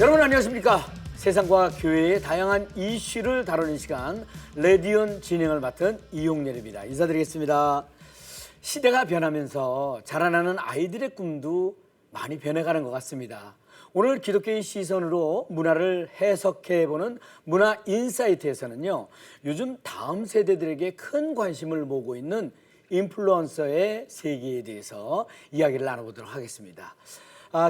여러분 안녕하십니까? 세상과 교회의 다양한 이슈를 다루는 시간 레디온 진행을 맡은 이용렬입니다. 인사드리겠습니다. 시대가 변하면서 자라나는 아이들의 꿈도 많이 변해가는 것 같습니다. 오늘 기독교의 시선으로 문화를 해석해보는 문화 인사이트에서는요, 요즘 다음 세대들에게 큰 관심을 모으고 있는 인플루언서의 세계에 대해서 이야기를 나눠보도록 하겠습니다.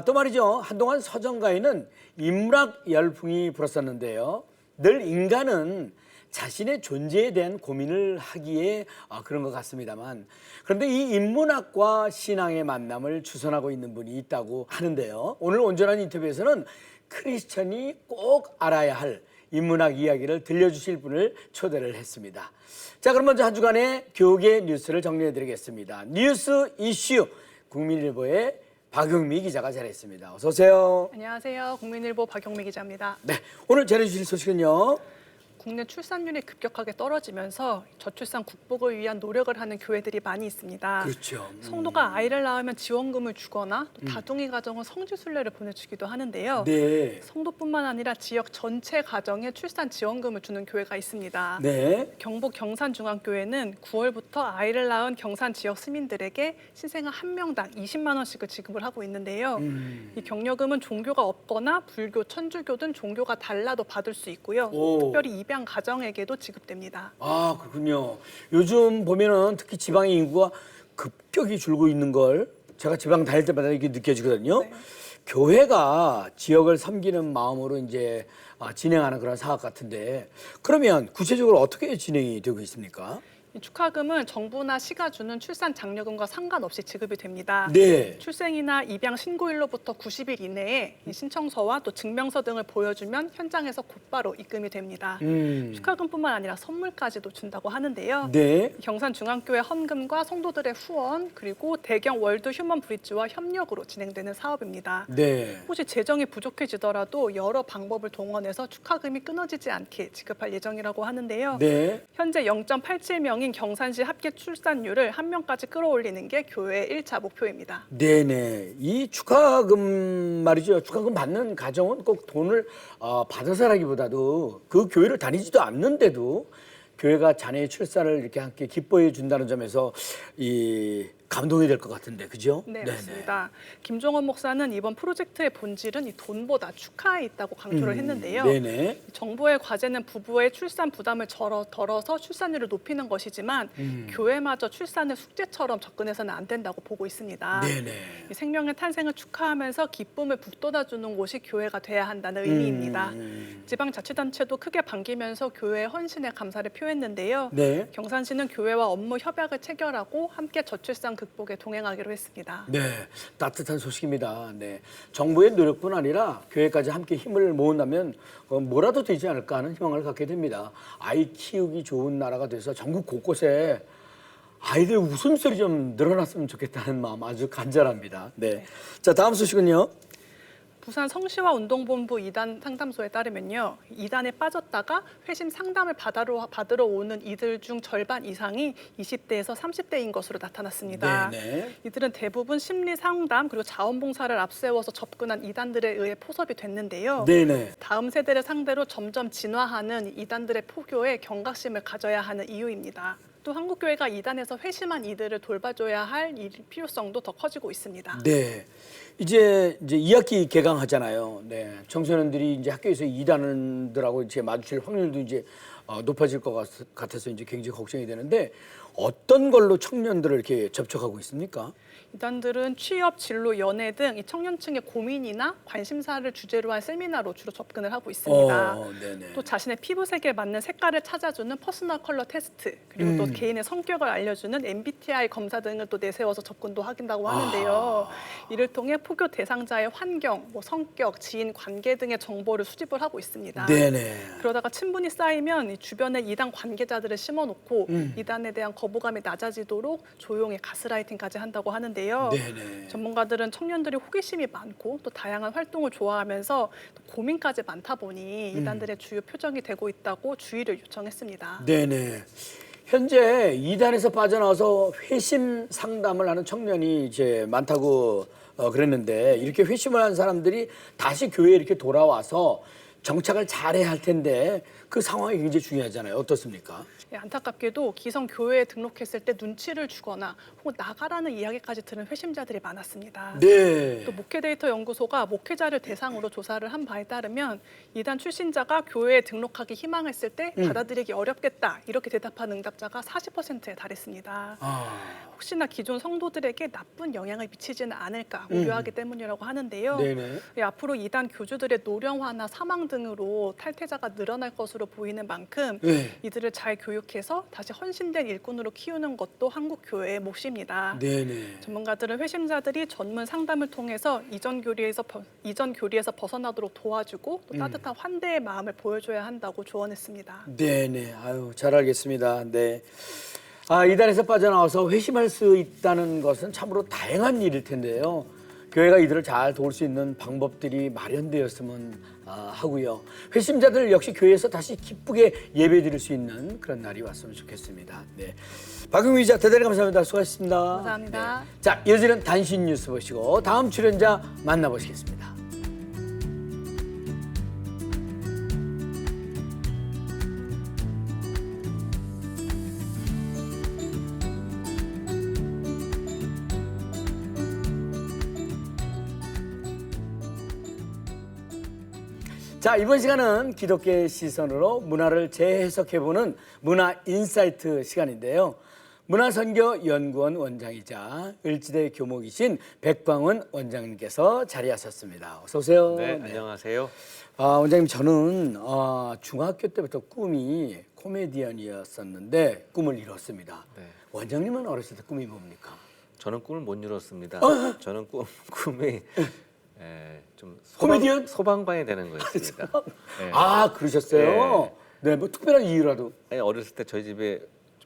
또 말이죠, 한동안 서정가에는 인문학 열풍이 불었었는데요. 늘 인간은 자신의 존재에 대한 고민을 하기에 그런 것 같습니다만, 그런데 이 인문학과 신앙의 만남을 주선하고 있는 분이 있다고 하는데요. 오늘 온전한 인터뷰에서는 크리스천이 꼭 알아야 할 인문학 이야기를 들려주실 분을 초대를 했습니다. 자, 그럼 먼저 한 주간의 교계 뉴스를 정리해드리겠습니다. 뉴스 이슈 국민일보의 박영미 기자가 잘했습니다. 어서 오세요. 안녕하세요. 국민일보 박영미 기자입니다. 네, 오늘 전해주실 소식은요. 국내 출산율이 급격하게 떨어지면서 저출산 극복을 위한 노력을 하는 교회들이 많이 있습니다. 그렇죠. 성도가 아이를 낳으면 지원금을 주거나 또 다둥이 가정은 성지순례를 보내주기도 하는데요. 네. 성도뿐만 아니라 지역 전체 가정에 출산 지원금을 주는 교회가 있습니다. 네. 경북 경산중앙교회는 9월부터 아이를 낳은 경산 지역 시민들에게 신생아 한 명당 20만 원씩을 지급을 하고 있는데요. 이 격려금은 종교가 없거나 불교, 천주교 등 종교가 달라도 받을 수 있고요. 특별히 입양 가정에게도 지급됩니다. 아, 그렇군요. 요즘 보면은 특히 지방의 인구가 급격히 줄고 있는 걸 제가 지방 다닐 때마다 이게 느껴지거든요. 네. 교회가 지역을 섬기는 마음으로 이제 진행하는 그런 사업 같은데, 그러면 구체적으로 어떻게 진행이 되고 있습니까? 이 축하금은 정부나 시가 주는 출산 장려금과 상관없이 지급이 됩니다. 네. 출생이나 입양 신고일로부터 90일 이내에 이 신청서와 또 증명서 등을 보여주면 현장에서 곧바로 입금이 됩니다. 축하금뿐만 아니라 선물까지도 준다고 하는데요. 네. 경산중앙교회 헌금과 성도들의 후원, 그리고 대경 월드 휴먼 브릿지와 협력으로 진행되는 사업입니다. 네. 혹시 재정이 부족해지더라도 여러 방법을 동원해서 축하금이 끊어지지 않게 지급할 예정이라고 하는데요. 네. 현재 0.87명인 경산시 합계 출산율을 1명까지 끌어올리는 게 교회의 1차 목표입니다. 네네. 이 축하금 말이죠. 축하금 받는 가정은 꼭 돈을 받아서라기보다도 그 교회를 다니지도 않는데도 교회가 자녀의 출산을 이렇게 함께 기뻐해 준다는 점에서 이 감동이 될 것 같은데, 그죠? 네, 네네. 맞습니다. 김종원 목사는 이번 프로젝트의 본질은 이 돈보다 축하에 있다고 강조를 했는데요. 네네. 정부의 과제는 부부의 출산 부담을 덜어서 출산율을 높이는 것이지만 교회마저 출산을 숙제처럼 접근해서는 안 된다고 보고 있습니다. 네네. 이 생명의 탄생을 축하하면서 기쁨을 북돋아주는 곳이 교회가 돼야 한다는 의미입니다. 지방자치단체도 크게 반기면서 교회의 헌신에 감사를 표했는데요. 네. 경산시는 교회와 업무 협약을 체결하고 함께 저출산 극복에 동행하기로 했습니다. 네, 따뜻한 소식입니다. 네, 정부의 노력뿐 아니라 교회까지 함께 힘을 모은다면 뭐라도 되지 않을까 하는 희망을 갖게 됩니다. 아이 키우기 좋은 나라가 돼서 전국 곳곳에 아이들 웃음소리 좀 늘어났으면 좋겠다는 마음 아주 간절합니다. 네, 자, 다음 소식은요. 부산 성시화 운동본부 2단 상담소에 따르면요, 2단에 빠졌다가 회심 상담을 받으러 오는 이들 중 절반 이상이 20대에서 30대인 것으로 나타났습니다. 네네. 이들은 대부분 심리 상담 그리고 자원봉사를 앞세워서 접근한 이단들에 의해 포섭이 됐는데요. 네네. 다음 세대를 상대로 점점 진화하는 이단들의 포교에 경각심을 가져야 하는 이유입니다. 또 한국교회가 이단에서 회심한 이들을 돌봐줘야 할 필요성도 더 커지고 있습니다. 네. 이제 2학기 개강하잖아요. 네. 청소년들이 이제 학교에서 이단들하고 이제 마주칠 확률도 이제 높아질 것 같아서 이제 굉장히 걱정이 되는데, 어떤 걸로 청년들을 이렇게 접촉하고 있습니까? 이단들은 취업, 진로, 연애 등 이 청년층의 고민이나 관심사를 주제로 한 세미나로 주로 접근을 하고 있습니다. 네네. 또 자신의 피부색에 맞는 색깔을 찾아주는 퍼스널 컬러 테스트, 그리고 또 개인의 성격을 알려주는 MBTI 검사 등을 또 내세워서 접근도 하긴다고 하는데요. 이를 통해 포교 대상자의 환경, 성격, 지인 관계 등의 정보를 수집을 하고 있습니다. 네네. 그러다가 친분이 쌓이면 이 주변에 이단 관계자들을 심어놓고 이단에 대한 거부감이 낮아지도록 조용히 가스라이팅까지 한다고 하는데요. 네네. 전문가들은 청년들이 호기심이 많고 또 다양한 활동을 좋아하면서 또 고민까지 많다 보니 이단들의 주요 표적이 되고 있다고 주의를 요청했습니다. 네네. 현재 이단에서 빠져나와서 회심 상담을 하는 청년이 이제 많다고 그랬는데 이렇게 회심을 한 사람들이 다시 교회에 이렇게 돌아와서 정착을 잘해야 할 텐데 그 상황이 굉장히 중요하잖아요. 어떻습니까? 예, 안타깝게도 기성 교회에 등록했을 때 눈치를 주거나 혹은 나가라는 이야기까지 들은 회심자들이 많았습니다. 네. 또 목회데이터 연구소가 목회자를 대상으로 조사를 한 바에 따르면 이단 출신자가 교회에 등록하기 희망했을 때 받아들이기 어렵겠다 이렇게 대답한 응답자가 40%에 달했습니다. 혹시나 기존 성도들에게 나쁜 영향을 미치지는 않을까 우려하기 때문이라고 하는데요. 네네. 예, 앞으로 이단 교주들의 노령화나 사망 등으로 탈퇴자가 늘어날 것으로 보이는 만큼 네. 이들을 잘 교육해서 다시 헌신된 일꾼으로 키우는 것도 한국 교회의 몫입니다. 네네. 전문가들은 회심자들이 전문 상담을 통해서 이전 교리에서 벗어나도록 도와주고 또 따뜻한 환대의 마음을 보여줘야 한다고 조언했습니다. 네네. 아유, 잘 알겠습니다. 네. 이단에서 빠져나와서 회심할 수 있다는 것은 참으로 다양한 일일 텐데요. 교회가 이들을 잘 도울 수 있는 방법들이 마련되었으면 하고요. 회심자들 역시 교회에서 다시 기쁘게 예배드릴 수 있는 그런 날이 왔으면 좋겠습니다. 네. 박용희 기자 대단히 감사합니다. 수고하셨습니다. 감사합니다. 네. 자, 이어지는 단신 뉴스 보시고 다음 출연자 만나보시겠습니다. 자, 이번 시간은 기독교의 시선으로 문화를 재해석해보는 문화 인사이트 시간인데요. 문화선교연구원 원장이자 을지대 교목이신 백광원 원장님께서 자리하셨습니다. 어서 오세요. 네, 안녕하세요. 원장님, 저는 중학교 때부터 꿈이 코미디언이었었는데 꿈을 이뤘습니다. 네. 원장님은 어렸을 때 꿈이 뭡니까? 저는 꿈을 못 이뤘습니다. 저는 꿈이 좀 코미디언? 소방관이 되는 거였습니다. 네. 그러셨어요? 네, 뭐 특별한 이유라도. 아니, 어렸을 때 저희 집에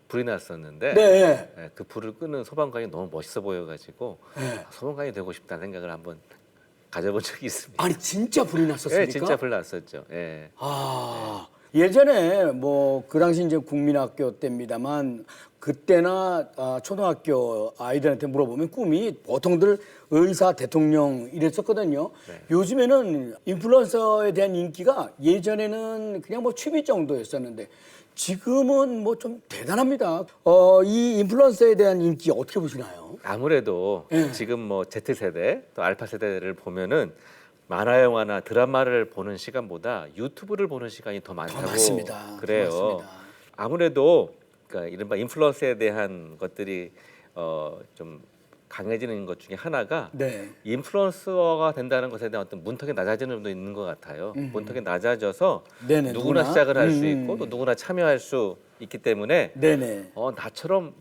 불이 났었는데 네. 그 불을 끄는 소방관이 너무 멋있어 보여가지고 네. 소방관이 되고 싶다는 생각을 한번 가져본 적이 있습니다. 아니, 진짜 불이 났었습니까? 네, 진짜 불 났었죠. 네. 예전에 뭐 그 당시 이제 국민학교 때입니다만 그때나 초등학교 아이들한테 물어보면 꿈이 보통들 의사, 대통령 이랬었거든요. 네. 요즘에는 인플루언서에 대한 인기가 예전에는 그냥 뭐 취미 정도였었는데 지금은 뭐 좀 대단합니다. 이 인플루언서에 대한 인기 어떻게 보시나요? 아무래도 네. 지금 뭐 Z세대 또 알파 세대를 보면은 만화 영화나 드라마를 보는 시간보다 유튜브를 보는 시간이 더 많다고 많습니다. 그래요. 더 많습니다. 아무래도 그러니까 이른바 인플루언서에 대한 것들이 좀 강해지는 것 중에 하나가 네. 인플루언서가 된다는 것에 대한 어떤 문턱이 낮아지는 점도 있는 것 같아요. 문턱이 낮아져서 네네, 누구나 누구나? 시작을 할 수 있고 또 누구나 참여할 수 있기 때문에 네네. 나처럼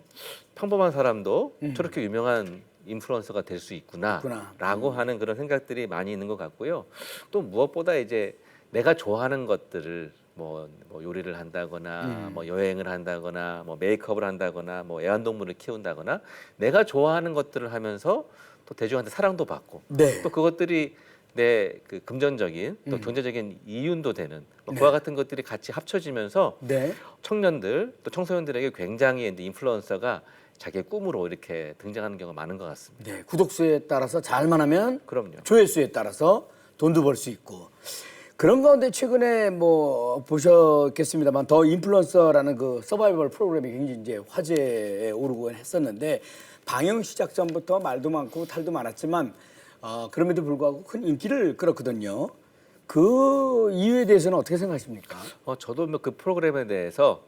평범한 사람도 저렇게 유명한 인플루언서가 될 수 있구나라고 하는 그런 생각들이 많이 있는 것 같고요. 또 무엇보다 이제 내가 좋아하는 것들을 뭐 요리를 한다거나 뭐 여행을 한다거나 뭐 메이크업을 한다거나 뭐 애완동물을 키운다거나 내가 좋아하는 것들을 하면서 또 대중한테 사랑도 받고 네. 또 그것들이 내 그 금전적인 또 경제적인 이윤도 되는 뭐 그와 같은 것들이 같이 합쳐지면서 네. 청년들 또 청소년들에게 굉장히 이제 인플루언서가 자기의 꿈으로 이렇게 등장하는 경우가 많은 것 같습니다. 네. 구독수에 따라서 잘만 하면 그럼요. 조회수에 따라서 돈도 벌 수 있고 그런 가운데 최근에 뭐 보셨겠습니다만 더 인플루언서라는 그 서바이벌 프로그램이 굉장히 이제 화제에 오르곤 했었는데 방영 시작 전부터 말도 많고 탈도 많았지만 그럼에도 불구하고 큰 인기를 끌었거든요. 그 이유에 대해서는 어떻게 생각하십니까? 저도 뭐 그 프로그램에 대해서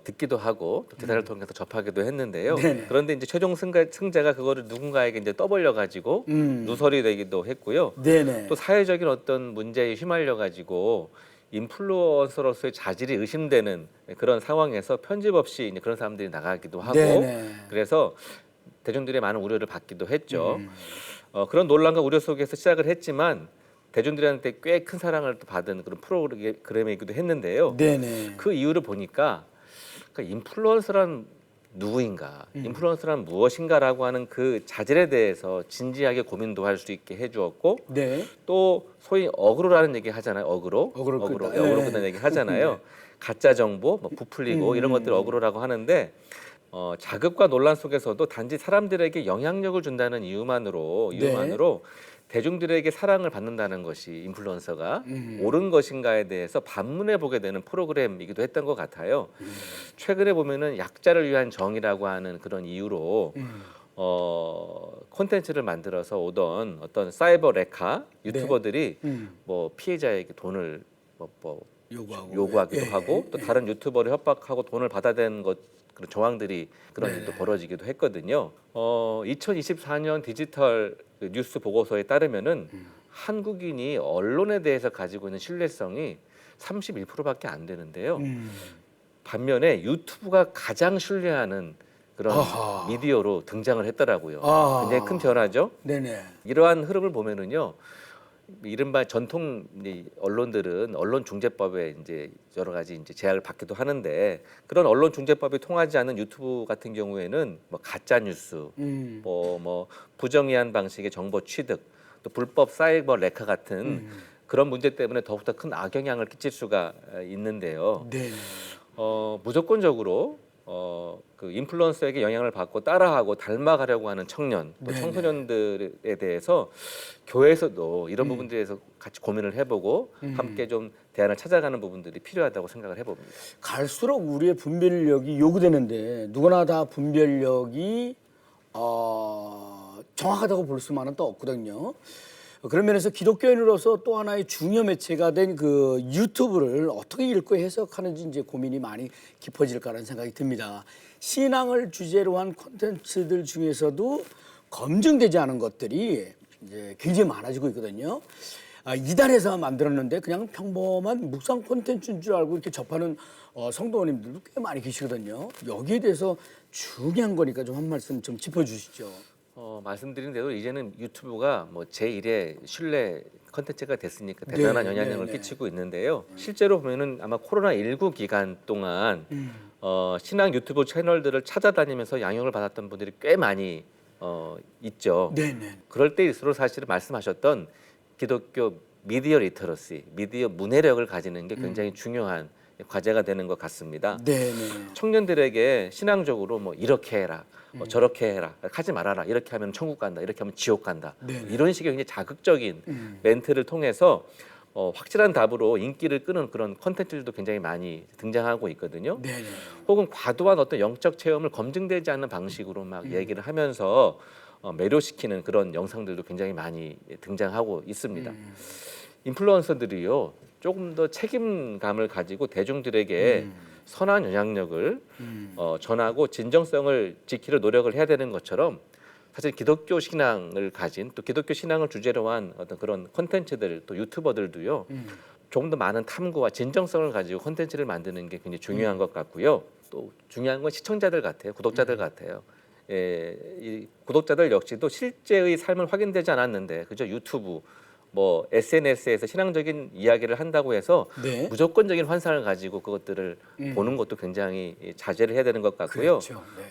듣기도 하고 또 기사를 통해서 접하기도 했는데요. 네네. 그런데 이제 최종 승자가 그거를 누군가에게 이제 떠벌려 가지고 누설이 되기도 했고요. 네네. 또 사회적인 어떤 문제에 휘말려 가지고 인플루언서로서의 자질이 의심되는 그런 상황에서 편집 없이 이제 그런 사람들이 나가기도 하고 네네. 그래서 대중들의 많은 우려를 받기도 했죠. 그런 논란과 우려 속에서 시작을 했지만 대중들한테 꽤 큰 사랑을 또 받은 그런 프로그램이기도 했는데요. 네네. 그 이유를 보니까 그러니까 인플루언서란 누구인가, 인플루언서란 무엇인가라고 하는 그 자질에 대해서 진지하게 고민도 할 수 있게 해주었고, 네. 또 소위 어그로라는 얘기 하잖아요. 어그로 어그로 끝나는 얘기 하잖아요. 가짜 정보, 뭐 부풀리고 이런 것들 어그로라고 하는데 자극과 논란 속에서도 단지 사람들에게 영향력을 준다는 이유만으로 대중들에게 사랑을 받는다는 것이 인플루언서가 옳은 것인가에 대해서 반문해 보게 되는 프로그램이기도 했던 것 같아요. 최근에 보면은 약자를 위한 정의라고 하는 그런 이유로 콘텐츠를 만들어서 오던 어떤 사이버 레카 유튜버들이 뭐 피해자에게 돈을 요구하기도 하고 또 다른 유튜버를 협박하고 돈을 받아대는 것 그런 정황들이 그런 일도 벌어지기도 했거든요. 2024년 디지털 그 뉴스 보고서에 따르면은 한국인이 언론에 대해서 가지고 있는 신뢰성이 31%밖에 안 되는데요. 반면에 유튜브가 가장 신뢰하는 그런 미디어로 등장을 했더라고요. 굉장히 큰 변화죠. 네네. 이러한 흐름을 보면은요. 이른바 전통 언론들은 언론중재법에 이제 여러 가지 이제 제약을 받기도 하는데 그런 언론중재법이 통하지 않는 유튜브 같은 경우에는 뭐 가짜 뉴스, 뭐 부정의한 방식의 정보 취득, 또 불법 사이버 레카 같은 그런 문제 때문에 더욱더 큰 악영향을 끼칠 수가 있는데요. 네. 무조건적으로 그 인플루언서에게 영향을 받고 따라하고 닮아가려고 하는 청년, 또 청소년들에 대해서 교회에서도 이런 부분들에 대해서 같이 고민을 해보고 함께 좀 대안을 찾아가는 부분들이 필요하다고 생각을 해봅니다. 갈수록 우리의 분별력이 요구되는데 누구나 다 분별력이 정확하다고 볼 수만은 또 없거든요. 그런 면에서 기독교인으로서 또 하나의 중요 매체가 된 그 유튜브를 어떻게 읽고 해석하는지 이제 고민이 많이 깊어질까라는 생각이 듭니다. 신앙을 주제로 한 콘텐츠들 중에서도 검증되지 않은 것들이 이제 굉장히 많아지고 있거든요. 이단에서 만들었는데 그냥 평범한 묵상 콘텐츠인 줄 알고 이렇게 접하는 성도님들도 꽤 많이 계시거든요. 여기에 대해서 중요한 거니까 좀 한 말씀 좀 짚어주시죠. 말씀드린 대로 이제는 유튜브가 뭐 제1의 신뢰 컨텐츠가 됐으니까 대단한 영향력을 끼치고 있는데요. 실제로 보면은 아마 코로나19 기간 동안 신앙 유튜브 채널들을 찾아다니면서 양육을 받았던 분들이 꽤 많이 있죠. 그럴 때일수록 사실은 말씀하셨던 기독교 미디어 리터러시, 미디어 문해력을 가지는 게 굉장히 중요한 과제가 되는 것 같습니다. 청년들에게 신앙적으로 뭐 이렇게 해라, 뭐 저렇게 해라, 하지 말아라, 이렇게 하면 천국 간다, 이렇게 하면 지옥 간다, 이런 식의 굉장히 자극적인 멘트를 통해서 확실한 답으로 인기를 끄는 그런 콘텐츠들도 굉장히 많이 등장하고 있거든요. 혹은 과도한 어떤 영적 체험을 검증되지 않는 방식으로 막 얘기를 하면서 매료시키는 그런 영상들도 굉장히 많이 등장하고 있습니다. 인플루언서들이요, 조금 더 책임감을 가지고 대중들에게 선한 영향력을 전하고 진정성을 지키려 노력을 해야 되는 것처럼 사실 기독교 신앙을 가진 또 기독교 신앙을 주제로 한 어떤 그런 콘텐츠들 또 유튜버들도요 조금 더 많은 탐구와 진정성을 가지고 콘텐츠를 만드는 게 굉장히 중요한 것 같고요. 또 중요한 건 시청자들 같아요. 구독자들 같아요. 이 구독자들 역시도 실제의 삶을 확인되지 않았는데 그저 유튜브 뭐 SNS에서 신앙적인 이야기를 한다고 해서 무조건적인 환상을 가지고 그것들을 보는 것도 굉장히 자제를 해야 되는 것 같고요.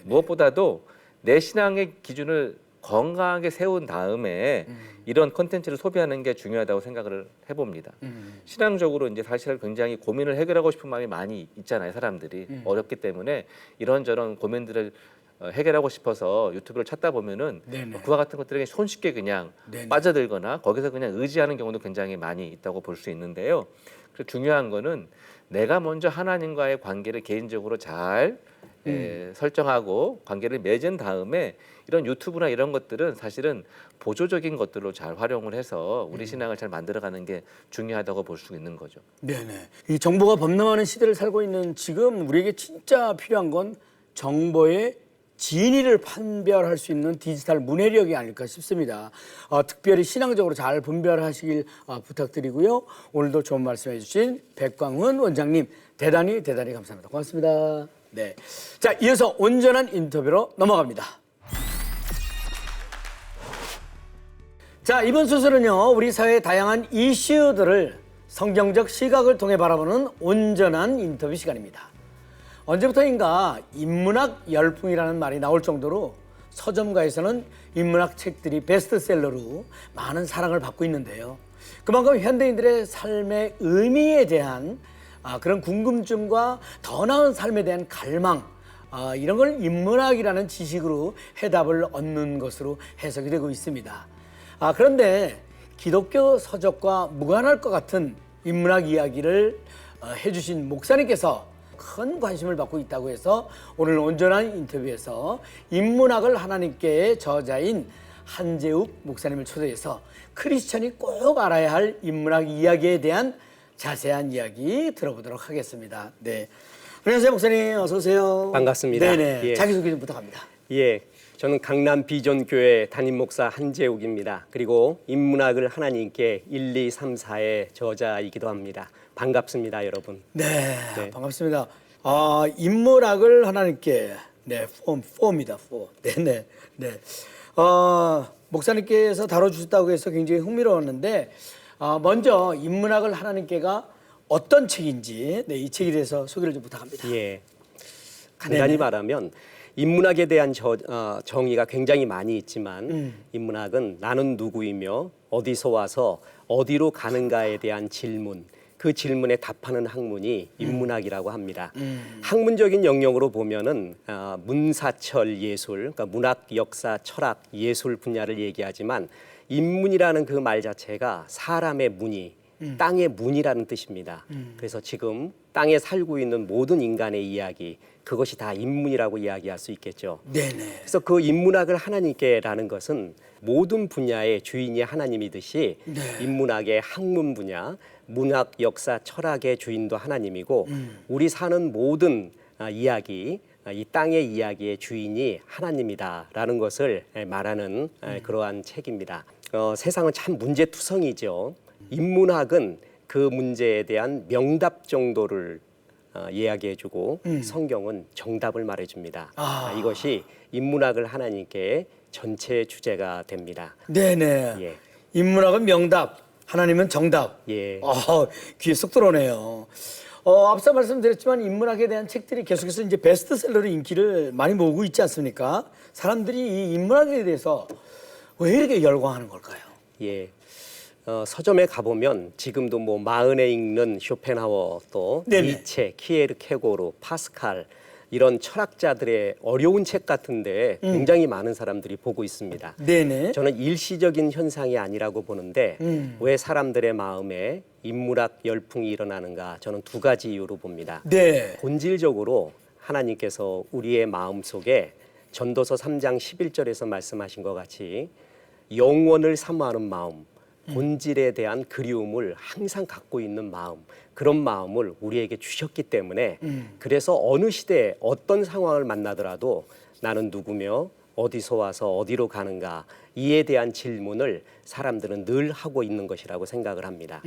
무엇보다도 내 신앙의 기준을 건강하게 세운 다음에 이런 콘텐츠를 소비하는 게 중요하다고 생각을 해봅니다. 신앙적으로 이제 사실 굉장히 고민을 해결하고 싶은 마음이 많이 있잖아요. 사람들이 어렵기 때문에 이런저런 고민들을 해결하고 싶어서 유튜브를 찾다 보면은 그와 같은 것들에 손쉽게 그냥 빠져들거나 거기서 그냥 의지하는 경우도 굉장히 많이 있다고 볼 수 있는데요. 그래서 중요한 거는 내가 먼저 하나님과의 관계를 개인적으로 잘 설정하고 관계를 맺은 다음에 이런 유튜브나 이런 것들은 사실은 보조적인 것들로 잘 활용을 해서 우리 신앙을 잘 만들어가는 게 중요하다고 볼 수 있는 거죠. 이 정보가 범람하는 시대를 살고 있는 지금 우리에게 진짜 필요한 건 정보의 진위를 판별할 수 있는 디지털 문해력이 아닐까 싶습니다. 특별히 신앙적으로 잘 분별하시길 부탁드리고요. 오늘도 좋은 말씀해 주신 백광훈 원장님 대단히 감사합니다. 고맙습니다. 네, 자, 이어서 온전한 인터뷰로 넘어갑니다. 자, 이번 순서는요, 우리 사회의 다양한 이슈들을 성경적 시각을 통해 바라보는 온전한 인터뷰 시간입니다. 언제부터인가 인문학 열풍이라는 말이 나올 정도로 서점가에서는 인문학 책들이 베스트셀러로 많은 사랑을 받고 있는데요. 그만큼 현대인들의 삶의 의미에 대한 그런 궁금증과 더 나은 삶에 대한 갈망, 이런 걸 인문학이라는 지식으로 해답을 얻는 것으로 해석이 되고 있습니다. 그런데 기독교 서적과 무관할 것 같은 인문학 이야기를 해주신 목사님께서 큰 관심을 받고 있다고 해서 오늘 온전한 인터뷰에서 인문학을 하나님께의 저자인 한재욱 목사님을 초대해서 크리스천이 꼭 알아야 할 인문학 이야기에 대한 자세한 이야기 들어보도록 하겠습니다. 네, 안녕하세요 목사님, 어서 오세요. 반갑습니다. 네네. 예. 자기소개 좀 부탁합니다. 예, 저는 강남 비전교회 담임 목사 한재욱입니다. 그리고 인문학을 하나님께 1, 2, 3, 4의 저자이기도 합니다. 반갑습니다, 여러분. 네, 네. 반갑습니다. 인문학을 하나님께 포입니다. 네네. 네. 목사님께서 다뤄주셨다고 해서 굉장히 흥미로웠는데 먼저 인문학을 하나님께가 어떤 책인지 이 책에 대해서 소개를 좀 부탁합니다. 예, 간단히 말하면 인문학에 대한 정의가 굉장히 많이 있지만 인문학은 나는 누구이며 어디서 와서 어디로 가는가에 대한 질문, 그 질문에 답하는 학문이 인문학이라고 합니다. 학문적인 영역으로 보면은 문사철 예술, 그러니까 문학, 역사, 철학, 예술 분야를 얘기하지만 인문이라는 그 말 자체가 사람의 문이, 땅의 문이라는 뜻입니다. 그래서 지금 땅에 살고 있는 모든 인간의 이야기, 그것이 다 인문이라고 이야기할 수 있겠죠. 네네. 그래서 그 인문학을 하나님께라는 것은 모든 분야의 주인이 하나님이듯이 인문학의 학문 분야, 문학, 역사, 철학의 주인도 하나님이고 우리 사는 모든 이야기, 이 땅의 이야기의 주인이 하나님이다라는 것을 말하는 그러한 책입니다. 세상은 참 문제투성이죠. 인문학은 그 문제에 대한 명답 정도를 이야기해주고 성경은 정답을 말해줍니다. 이것이 인문학을 하나님께 전체 주제가 됩니다. 네네. 예. 인문학은 명답, 하나님은 정답. 예. 귀에 쏙 들어오네요. 앞서 말씀드렸지만 인문학에 대한 책들이 계속해서 이제 베스트셀러로 인기를 많이 모으고 있지 않습니까? 사람들이 이 인문학에 대해서 왜 이렇게 열광하는 걸까요? 예. 서점에 가보면 지금도 뭐 마흔에 읽는 쇼펜하워 또 네네. 니체, 키에르케고르, 파스칼 이런 철학자들의 어려운 책 같은데 굉장히 많은 사람들이 보고 있습니다. 네네. 저는 일시적인 현상이 아니라고 보는데 왜 사람들의 마음에 인문학 열풍이 일어나는가 저는 두 가지 이유로 봅니다. 네. 본질적으로 하나님께서 우리의 마음 속에 전도서 3장 11절에서 말씀하신 것 같이 영원을 사모하는 마음, 본질에 대한 그리움을 항상 갖고 있는 마음, 그런 마음을 우리에게 주셨기 때문에 그래서 어느 시대에 어떤 상황을 만나더라도 나는 누구며 어디서 와서 어디로 가는가 이에 대한 질문을 사람들은 늘 하고 있는 것이라고 생각을 합니다.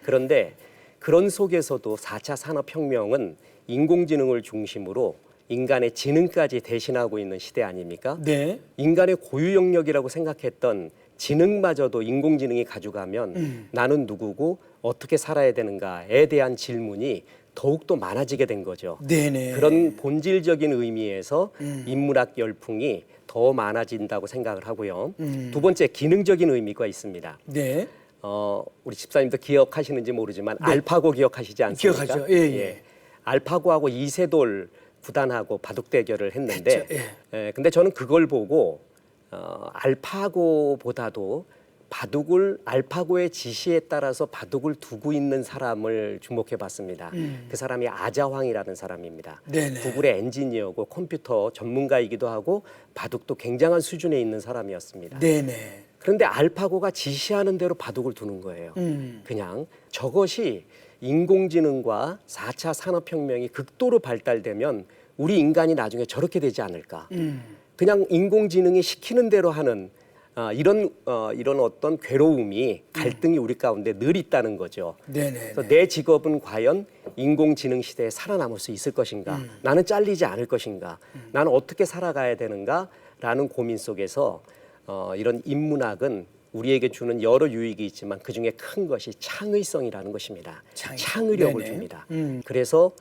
그런데 그런 속에서도 4차 산업혁명은 인공지능을 중심으로 인간의 지능까지 대신하고 있는 시대 아닙니까? 네. 인간의 고유 영역이라고 생각했던 지능마저도 인공지능이 가져가면 나는 누구고 어떻게 살아야 되는가에 대한 질문이 더욱더 많아지게 된 거죠. 네네. 그런 본질적인 의미에서 인문학 열풍이 더 많아진다고 생각을 하고요. 두 번째, 기능적인 의미가 있습니다. 네. 우리 집사님도 기억하시는지 모르지만 알파고 기억하시지 않습니까? 기억하죠. 예. 알파고하고 이세돌 구단하고 바둑 대결을 했는데 했죠. 근데 저는 그걸 보고 알파고보다도 바둑을 알파고의 지시에 따라서 바둑을 두고 있는 사람을 주목해 봤습니다. 그 사람이 아자황이라는 사람입니다. 네네. 구글의 엔지니어고 컴퓨터 전문가이기도 하고 바둑도 굉장한 수준에 있는 사람이었습니다. 네네. 그런데 알파고가 지시하는 대로 바둑을 두는 거예요. 그냥 저것이 인공지능과 4차 산업혁명이 극도로 발달되면 우리 인간이 나중에 저렇게 되지 않을까. 그냥 인공지능이 시키는 대로 하는 이런 어떤 괴로움이 갈등이 우리 가운데 늘 있다는 거죠. 네네. 그래서 내 직업은 과연 인공지능 시대에 살아남을 수 있을 것인가? 나는 잘리지 않을 것인가? 나는 어떻게 살아가야 되는가라는 고민 속에서 이런 인문학은 우리에게 주는 여러 유익이 있지만 그중에 큰 것이 창의성이라는 것입니다. 창의력을 네네. 줍니다. 그래서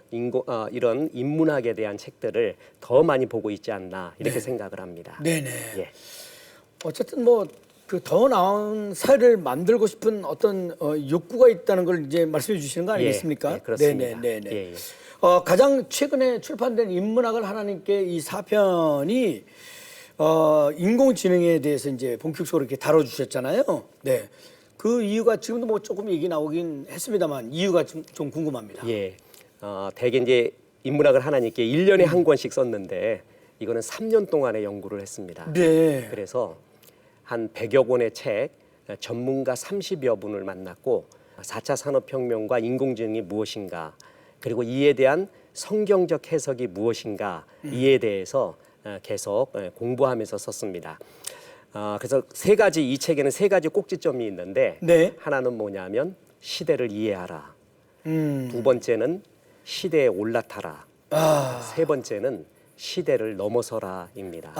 이런 인문학에 대한 책들을 더 많이 보고 있지 않나 이렇게 생각을 합니다. 네네. 예. 어쨌든 뭐 그 더 나은 사회를 만들고 싶은 어떤 욕구가 있다는 걸 이제 말씀해 주시는 거 아니겠습니까? 예, 그렇습니다. 네네네. 예, 예. 가장 최근에 출판된 인문학을 하나님께 이 4편이 인공지능에 대해서 이제 본격적으로 이렇게 다뤄주셨잖아요. 네. 그 이유가 지금도 뭐 조금 얘기 나오긴 했습니다만 이유가 좀 궁금합니다. 예. 대개 이제 인문학을 하나님께 1년에 한 권씩 썼는데 이거는 3년 동안의 연구를 했습니다. 네. 그래서 한 100여 권의 책, 전문가 30여 분을 만났고 4차 산업혁명과 인공지능이 무엇인가, 그리고 이에 대한 성경적 해석이 무엇인가, 이에 대해서 계속 공부하면서 썼습니다. 그래서 이 책에는 세 가지 꼭지점이 있는데 네. 하나는 뭐냐면 시대를 이해하라. 두 번째는 시대에 올라타라. 세 번째는 시대를 넘어서라입니다.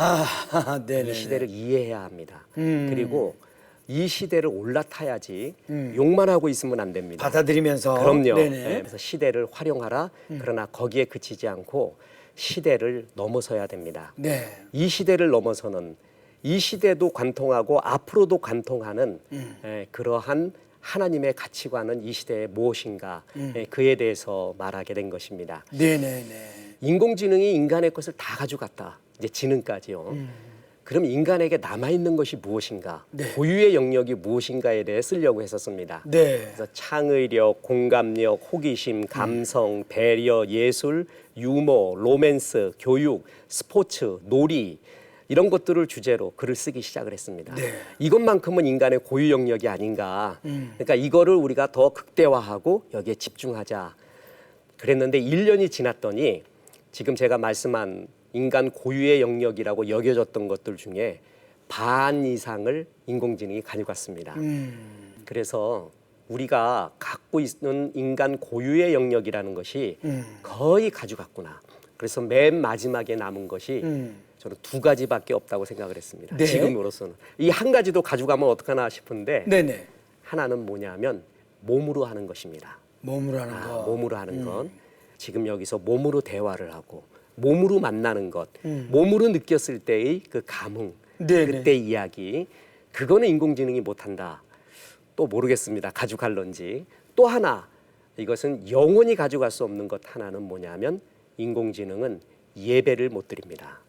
네네. 이 시대를 이해해야 합니다. 그리고 이 시대를 올라타야지 욕만 하고 있으면 안 됩니다. 받아들이면서. 그럼요. 네네. 네, 그래서 시대를 활용하라. 그러나 거기에 그치지 않고 시대를 넘어서야 됩니다. 네. 이 시대를 넘어서는 이 시대도 관통하고 앞으로도 관통하는 그러한 하나님의 가치관은 이 시대에 무엇인가, 그에 대해서 말하게 된 것입니다. 네네네. 인공지능이 인간의 것을 다 가져갔다. 이제 지능까지요. 그럼 인간에게 남아있는 것이 무엇인가, 네. 고유의 영역이 무엇인가에 대해 쓰려고 했었습니다. 네. 그래서 창의력, 공감력, 호기심, 감성, 배려, 예술, 유머, 로맨스, 교육, 스포츠, 놀이, 이런 것들을 주제로 글을 쓰기 시작을 했습니다. 네. 이것만큼은 인간의 고유 영역이 아닌가. 그러니까 이거를 우리가 더 극대화하고 여기에 집중하자. 그랬는데 1년이 지났더니 지금 제가 말씀한 인간 고유의 영역이라고 여겨졌던 것들 중에 반 이상을 인공지능이 가져갔습니다. 그래서 우리가 갖고 있는 인간 고유의 영역이라는 것이 거의 가져갔구나. 그래서 맨 마지막에 남은 것이 저는 두 가지밖에 없다고 생각을 했습니다. 네. 지금으로서는. 이 한 가지도 가져가면 어떡하나 싶은데 네네. 하나는 뭐냐면 몸으로 하는 것입니다. 몸으로 하는 거. 몸으로 하는 건 지금 여기서 몸으로 대화를 하고 몸으로 만나는 것, 몸으로 느꼈을 때의 그 감흥, 네네. 그때 이야기, 그거는 인공지능이 못한다. 또 모르겠습니다. 가져갈런지. 또 하나, 이것은 영원히 가져갈 수 없는 것 하나는 뭐냐면 인공지능은 예배를 못 드립니다.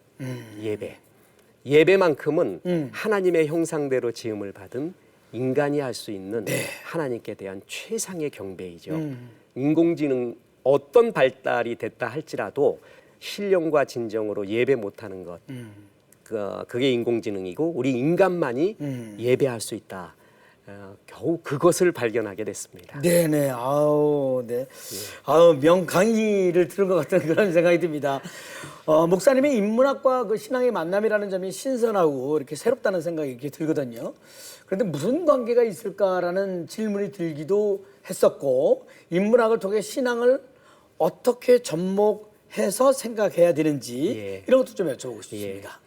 예배만큼은 하나님의 형상대로 지음을 받은 인간이 할 수 있는 하나님께 대한 최상의 경배이죠. 인공지능 어떤 발달이 됐다 할지라도 신령과 진정으로 예배 못하는 것, 그게 인공지능이고 우리 인간만이 예배할 수 있다. 겨우 그것을 발견하게 됐습니다. 네네. 아우, 네. 아우, 명강의를 들은 것 같은 그런 생각이 듭니다. 목사님의 인문학과 그 신앙의 만남이라는 점이 신선하고 이렇게 새롭다는 생각이 이렇게 들거든요. 그런데 무슨 관계가 있을까라는 질문이 들기도 했었고, 인문학을 통해 신앙을 어떻게 접목해서 생각해야 되는지 예. 이런 것도 좀 여쭤보고 싶습니다.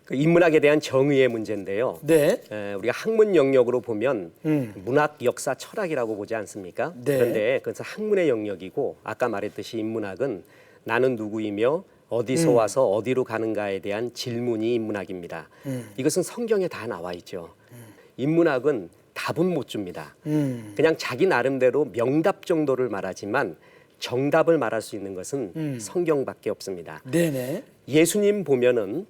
그 인문학에 대한 정의의 문제인데요. 네. 우리가 학문 영역으로 보면 문학, 역사, 철학이라고 보지 않습니까? 네. 그런데 그것은 학문의 영역이고 아까 말했듯이 인문학은 나는 누구이며 어디서 와서 어디로 가는가에 대한 질문이 인문학입니다. 이것은 성경에 다 나와 있죠. 인문학은 답은 못 줍니다. 그냥 자기 나름대로 명답 정도를 말하지만 정답을 말할 수 있는 것은 성경밖에 없습니다. 네네. 예수님 보면은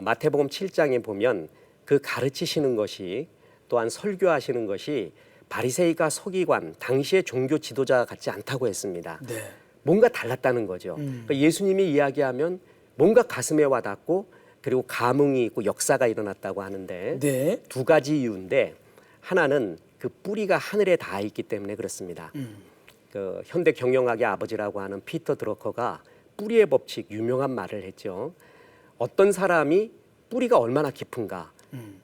마태복음 7장에 보면 그 가르치시는 것이 또한 설교하시는 것이 바리새이가 서기관 당시의 종교 지도자 같지 않다고 했습니다. 네. 뭔가 달랐다는 거죠. 그러니까 예수님이 이야기하면 뭔가 가슴에 와닿고 그리고 감흥이 있고 역사가 일어났다고 하는데 네. 두 가지 이유인데 하나는 그 뿌리가 하늘에 닿아 있기 때문에 그렇습니다. 그 현대 경영학의 아버지라고 하는 피터 드러커가 뿌리의 법칙 유명한 말을 했죠. 어떤 사람이 뿌리가 얼마나 깊은가,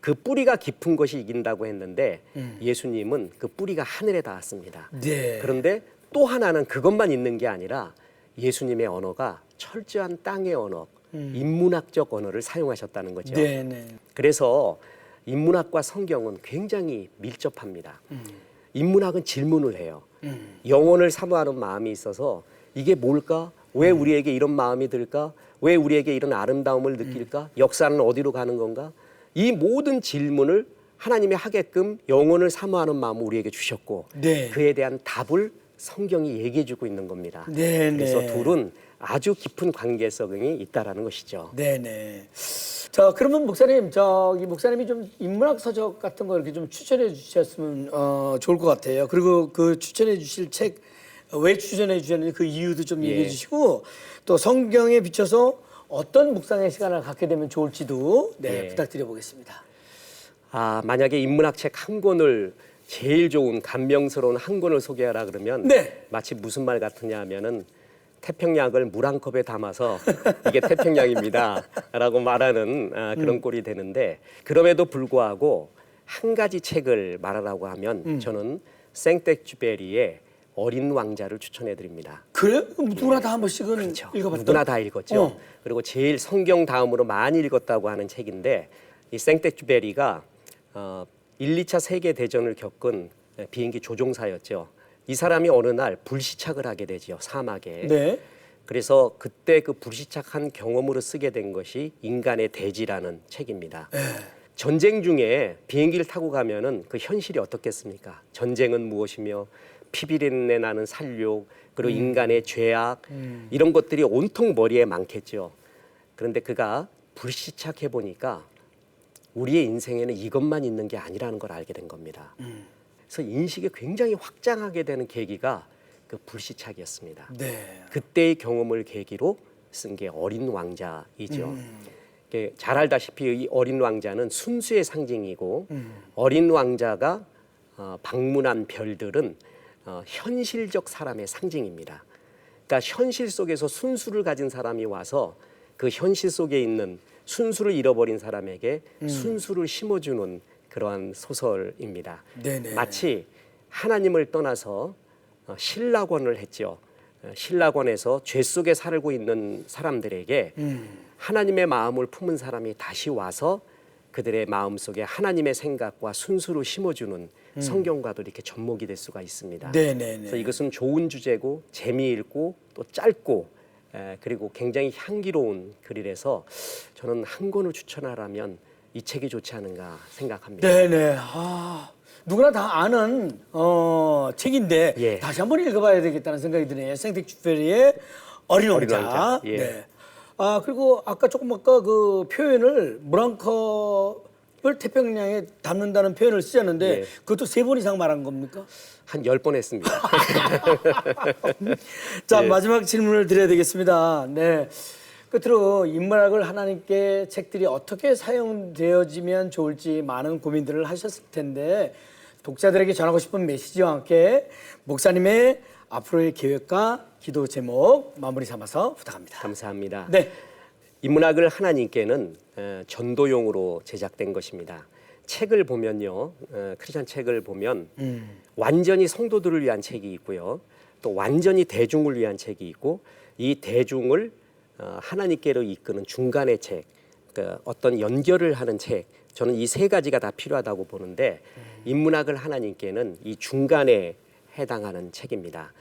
그 뿌리가 깊은 것이 이긴다고 했는데 예수님은 그 뿌리가 하늘에 닿았습니다. 네. 그런데 또 하나는 그것만 있는 게 아니라 예수님의 언어가 철저한 땅의 언어, 인문학적 언어를 사용하셨다는 거죠. 네네. 그래서 인문학과 성경은 굉장히 밀접합니다. 인문학은 질문을 해요. 영혼을 사모하는 마음이 있어서 이게 뭘까? 왜 우리에게 이런 마음이 들까? 왜 우리에게 이런 아름다움을 느낄까? 역사는 어디로 가는 건가? 이 모든 질문을 하나님이 하게끔 영혼을 사모하는 마음을 우리에게 주셨고 네. 그에 대한 답을 성경이 얘기해주고 있는 겁니다. 네, 그래서 네. 둘은 아주 깊은 관계성이 있다라는 것이죠. 네네. 자, 그러면 목사님, 저기 목사님이 좀 인문학 서적 같은 거 이렇게 좀 추천해 주셨으면 좋을 것 같아요. 그리고 그 추천해 주실 책 왜 추천해 주셨는지 그 이유도 좀 예. 얘기해 주시고 또 성경에 비춰서 어떤 묵상의 시간을 갖게 되면 좋을지도 네, 예. 부탁드려 보겠습니다. 만약에 인문학 책 한 권을 제일 좋은 감명스러운 한 권을 소개하라 그러면 네. 마치 무슨 말 같으냐 하면은 태평양을 물 한 컵에 담아서 이게 태평양입니다라고 말하는 그런 꼴이 되는데 그럼에도 불구하고 한 가지 책을 말하라고 하면 저는 생텍쥐베리의 어린 왕자를 추천해 드립니다. 그래? 그럼 누구나 다 한 번씩은 그렇죠. 읽어봤다. 누구나 다 읽었죠. 어. 그리고 제일 성경 다음으로 많이 읽었다고 하는 책인데 이 생텍쥐베리가 1, 2차 세계 대전을 겪은 비행기 조종사였죠. 이 사람이 어느 날 불시착을 하게 되죠. 사막에. 네. 그래서 그때 그 불시착한 경험으로 쓰게 된 것이 인간의 대지라는 책입니다. 전쟁 중에 비행기를 타고 가면은 그 현실이 어떻겠습니까? 전쟁은 무엇이며 피비린내 나는 살육 그리고 인간의 죄악 이런 것들이 온통 머리에 많겠죠. 그런데 그가 불시착해 보니까 우리의 인생에는 이것만 있는 게 아니라는 걸 알게 된 겁니다. 그래서 인식이 굉장히 확장하게 되는 계기가 그 불시착이었습니다. 네. 그때의 경험을 계기로 쓴 게 어린 왕자이죠. 잘 알다시피 이 어린 왕자는 순수의 상징이고 어린 왕자가 방문한 별들은 현실적 사람의 상징입니다. 그러니까 현실 속에서 순수를 가진 사람이 와서 그 현실 속에 있는 순수를 잃어버린 사람에게 순수를 심어주는 그러한 소설입니다. 네네. 마치 하나님을 떠나서 신라권을 했죠. 신라권에서 죄 속에 살고 있는 사람들에게 하나님의 마음을 품은 사람이 다시 와서 그들의 마음속에 하나님의 생각과 순수를 심어주는 성경과도 이렇게 접목이 될 수가 있습니다. 네네네. 그래서 이것은 좋은 주제고 재미있고 또 짧고 그리고 굉장히 향기로운 글이라서 저는 한 권을 추천하라면 이 책이 좋지 않은가 생각합니다. 네네. 누구나 다 아는 책인데 예. 다시 한번 읽어봐야 되겠다는 생각이 드네요. 생텍쥐페리의 어린 어린 왕자. 왕자. 예. 네. 그리고 아까 그 표현을 물한컵을 태평양에 담는다는 표현을 쓰셨는데 예. 그것도 3번 이상 말한 겁니까? 한 10번 했습니다. 자, 예. 마지막 질문을 드려야 되겠습니다. 네. 끝으로 인문학을 하나님께 책들이 어떻게 사용되어지면 좋을지 많은 고민들을 하셨을 텐데 독자들에게 전하고 싶은 메시지와 함께 목사님의 앞으로의 계획과 기도 제목 마무리 삼아서 부탁합니다. 감사합니다. 네. 인문학을 하나님께는 전도용으로 제작된 것입니다. 책을 보면요, 크리스천 책을 보면 완전히 성도들을 위한 책이 있고요, 또 완전히 대중을 위한 책이 있고 이 대중을 하나님께로 이끄는 중간의 책, 그러니까 어떤 연결을 하는 책, 저는 이 세 가지가 다 필요하다고 보는데 인문학을 하나님께는 이 중간에 해당하는 책입니다.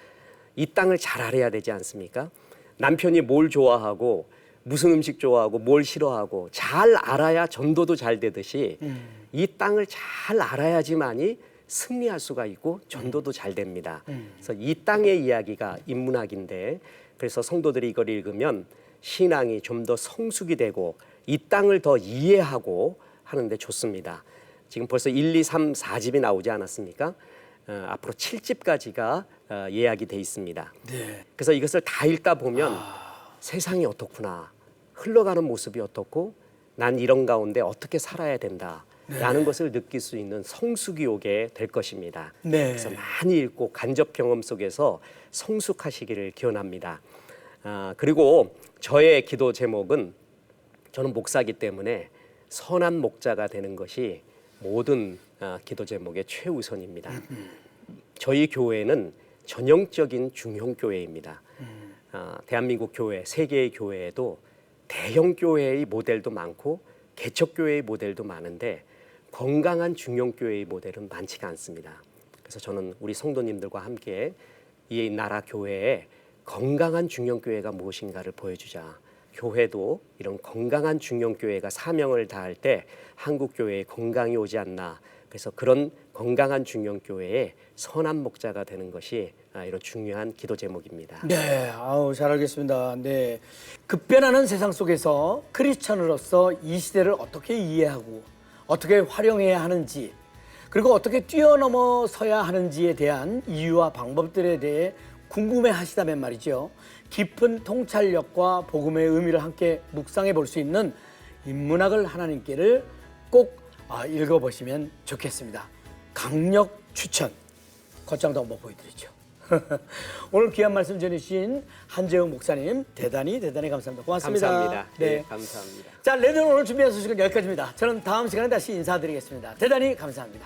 이 땅을 잘 알아야 되지 않습니까? 남편이 뭘 좋아하고 무슨 음식 좋아하고 뭘 싫어하고 잘 알아야 전도도 잘 되듯이 이 땅을 잘 알아야지만이 승리할 수가 있고 전도도 잘 됩니다. 그래서 이 땅의 이야기가 인문학인데 그래서 성도들이 이걸 읽으면 신앙이 좀 더 성숙이 되고 이 땅을 더 이해하고 하는데 좋습니다. 지금 벌써 1, 2, 3, 4집이 나오지 않았습니까? 앞으로 7집까지가 예약이 돼 있습니다. 네. 그래서 이것을 다 읽다 보면 세상이 어떻구나, 흘러가는 모습이 어떻고 난 이런 가운데 어떻게 살아야 된다라는 것을 느낄 수 있는 성숙이 오게 될 것입니다. 네. 그래서 많이 읽고 간접 경험 속에서 성숙하시기를 기원합니다. 그리고 저의 기도 제목은 저는 목사이기 때문에 선한 목자가 되는 것이 모든 기도 제목의 최우선입니다. 저희 교회는 전형적인 중형 교회입니다. 대한민국 교회, 세계의 교회에도 대형 교회의 모델도 많고 개척 교회의 모델도 많은데 건강한 중형 교회의 모델은 많지가 않습니다. 그래서 저는 우리 성도님들과 함께 이 나라 교회에 건강한 중형 교회가 무엇인가를 보여주자. 교회도 이런 건강한 중용교회가 사명을 다할 때 한국 교회에 건강이 오지 않나. 그래서 그런 건강한 중용교회의 선한 목자가 되는 것이 이런 중요한 기도 제목입니다. 네, 아우 잘 알겠습니다. 네, 급변하는 세상 속에서 크리스천으로서 이 시대를 어떻게 이해하고 어떻게 활용해야 하는지, 그리고 어떻게 뛰어넘어서야 하는지에 대한 이유와 방법들에 대해 궁금해하시다면 말이죠. 깊은 통찰력과 복음의 의미를 함께 묵상해 볼 수 있는 인문학을 하나님께를 꼭 읽어보시면 좋겠습니다. 강력 추천. 겉장도 한번 보여드리죠. 오늘 귀한 말씀 전해주신 한재웅 목사님 대단히 감사합니다. 고맙습니다. 감사합니다. 네, 감사합니다. 자, 레드는 오늘 준비한 소식은 여기까지입니다. 저는 다음 시간에 다시 인사드리겠습니다. 대단히 감사합니다.